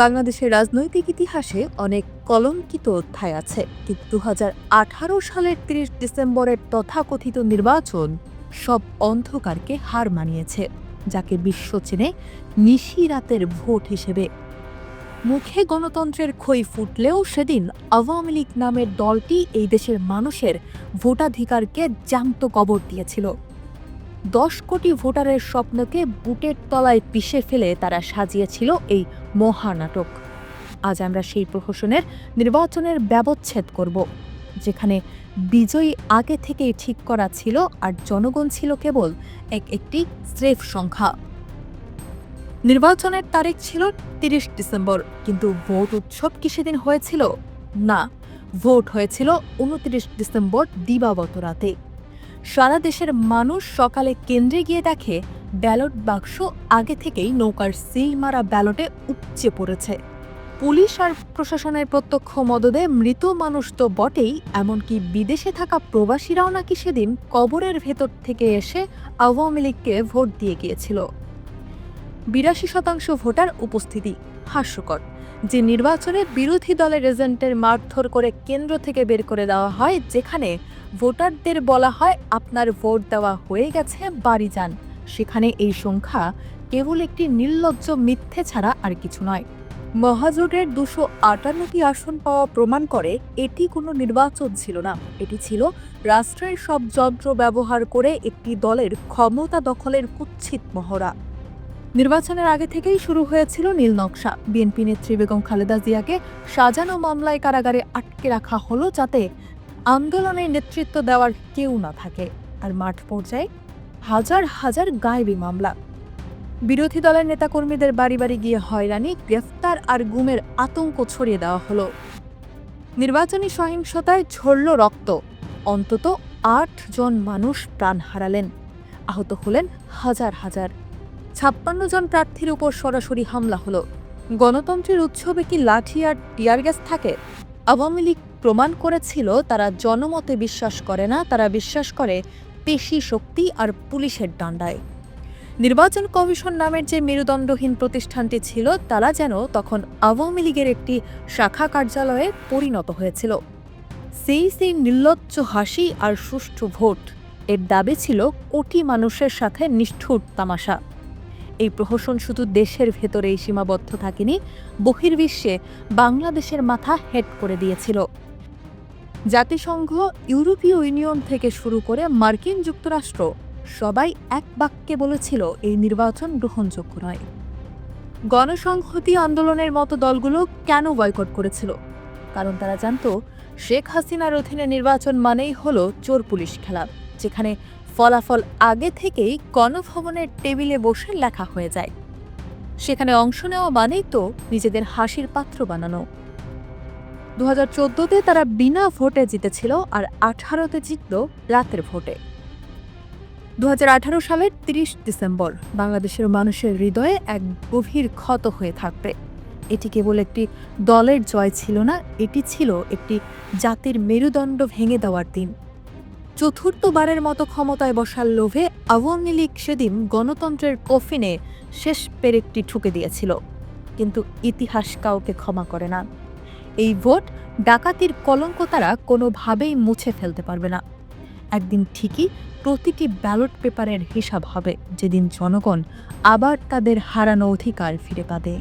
বাংলাদেশের রাজনৈতিক ইতিহাসে অনেক কলঙ্কিত অধ্যায় আছে, কিন্তু 2018 সালের 30 ডিসেম্বরের তথাকথিত নির্বাচন সব অন্ধকারকে হার মানিয়েছে, যাকে বিশ্ব চেনে নিশি রাতের ভোট হিসেবে। মুখে গণতন্ত্রের খই ফুটলেও সেদিন আওয়ামী লীগ নামের দলটি এই দেশের মানুষের ভোটাধিকারকে জ্যান্ত কবর দিয়েছিল। 10 কোটি ভোটারের স্বপ্নকে বুটের তলায় পিষে ফেলে তারা সাজিয়েছিল এই মহানাটক। আজ আমরা সেই প্রহসনের নির্বাচনের ব্যবচ্ছেদ করব, যেখানে বিজয়ী আগে থেকেই ঠিক করা ছিল আর জনগণ ছিল কেবল একটি স্রেফ সংখ্যা। নির্বাচনের তারিখ ছিল 30 ডিসেম্বর, কিন্তু ভোট উৎসব কি সেদিন হয়েছিল? না, ভোট হয়েছিল 29 ডিসেম্বর দিবাগত রাতে। সারা দেশের মানুষ সকালে কেন্দ্রে গিয়ে দেখে ব্যালট বাক্স আগে থেকেই নৌকার সিল মারা ব্যালটে উপচে পড়েছে। পুলিশ আর প্রশাসনের প্রত্যক্ষ মদদে মৃত মানুষ তো বটেই, এমনকি বিদেশে থাকা প্রবাসীরাও নাকি সেদিন কবরের ভেতর থেকে এসে আওয়ামী লীগকে ভোট দিয়ে গিয়েছিল। 82% ভোটার উপস্থিতি হাস্যকর। যে নির্বাচনে বিরোধী দলের এজেন্টের মারধর করে কেন্দ্র থেকে বের করে দেওয়া হয়, যেখানে ভোটারদের বলা হয় আপনার ভোট দেওয়া হয়ে গেছে, বাড়ি যান, সেখানে এই সংখ্যা কেবল একটি নির্লজ্জ মিথ্যে ছাড়া আর কিছু নয়। মহাজোটের 258টি আসন পাওয়া প্রমাণ করে এটি কোনো নির্বাচন ছিল না, এটি ছিল রাষ্ট্রের সব যন্ত্র ব্যবহার করে একটি দলের ক্ষমতা দখলের কুৎসিত মহড়া। নির্বাচনের আগে থেকেই শুরু হয়েছিল নীল নকশা। বিএনপি নেত্রী বেগম খালেদা জিয়াকে সাজানো মামলায় কারাগারে আটকে রাখা হলো, যাতে আন্দোলনের নেতৃত্ব দেওয়ার কেউ না থাকে। আর মাঠ পর্যায়ে হাজার হাজার গায়েবী মামলা। বিরোধী দলের নেতাকর্মীদের বাড়ি বাড়ি গিয়ে হয়রানি, গ্রেফতার আর গুমের আতঙ্ক ছড়িয়ে দেওয়া হলো। নির্বাচনী সহিংসতায় ঝরল রক্ত, অন্তত 8 জন মানুষ প্রাণ হারালেন, আহত হলেন হাজার হাজার। 56 জন প্রার্থীর উপর সরাসরি হামলা হলো। গণতন্ত্রের উৎসবে কি লাঠি আর টিয়ার গ্যাস থাকে? আওয়ামী লীগ প্রমাণ করেছিল তারা জনমতে বিশ্বাস করে না, তারা বিশ্বাস করে পেশি শক্তি আর পুলিশের ডান্ডায়। নির্বাচন কমিশন নামের যে মেরুদণ্ডহীন প্রতিষ্ঠানটি ছিল, তারা যেন তখন আওয়ামী লীগের একটি শাখা কার্যালয়ে পরিণত হয়েছিল। সেই নির্লজ্জ হাসি আর সুষ্ঠু ভোট, এর দাবি ছিল কোটি মানুষের সাথে নিষ্ঠুর তামাশা। এই প্রহসন শুধু দেশের ভেতরেই সীমাবদ্ধ থাকেনি, বহির্বিশ্বে বাংলাদেশের মাথা হেট করে দিয়েছিল। জাতিসংঘ, ইউরোপীয় ইউনিয়ন থেকে শুরু করে মার্কিন যুক্তরাষ্ট্র সবাই এক বাক্যে বলেছিল এই নির্বাচন গ্রহণযোগ্য নয়। গণসংহতি আন্দোলনের মতো দলগুলো কেন বয়কট করেছিল? কারণ তারা জানত শেখ হাসিনার অধীনে নির্বাচন মানেই হলো চোর পুলিশ খেলা, যেখানে ফলাফল আগে থেকেই গণভবনের টেবিলে বসে লেখা হয়ে যায়। সেখানে অংশ নেওয়া মানেই তো নিজেদের হাসির পাত্র বানানো। 2014-তে তারা বিনা ভোটে জিতেছিল, আর 18-তে জিতল রাতের ভোটে। 2018 সালের 30 ডিসেম্বর বাংলাদেশের মানুষের হৃদয়ে এক গভীর ক্ষত হয়ে থাকবে। এটি কেবল একটি দলের জয় ছিল না, এটি ছিল একটি জাতির মেরুদণ্ড ভেঙে দেওয়ার দিন। চতুর্থবারের মতো ক্ষমতায় বসার লোভে আওয়ামী লীগ সেদিন গণতন্ত্রের কফিনে শেষ পেরেকটি ঠুকে দিয়েছিল, কিন্তু ইতিহাস কাউকে ক্ষমা করে না। এই ভোট ডাকাতির কলঙ্ক তারা কোনোভাবেই মুছে ফেলতে পারবে না। একদিন ঠিকই প্রতিটি ব্যালট পেপারের হিসাব হবে, যেদিন জনগণ আবার তাদের হারানো অধিকার ফিরে পাবে।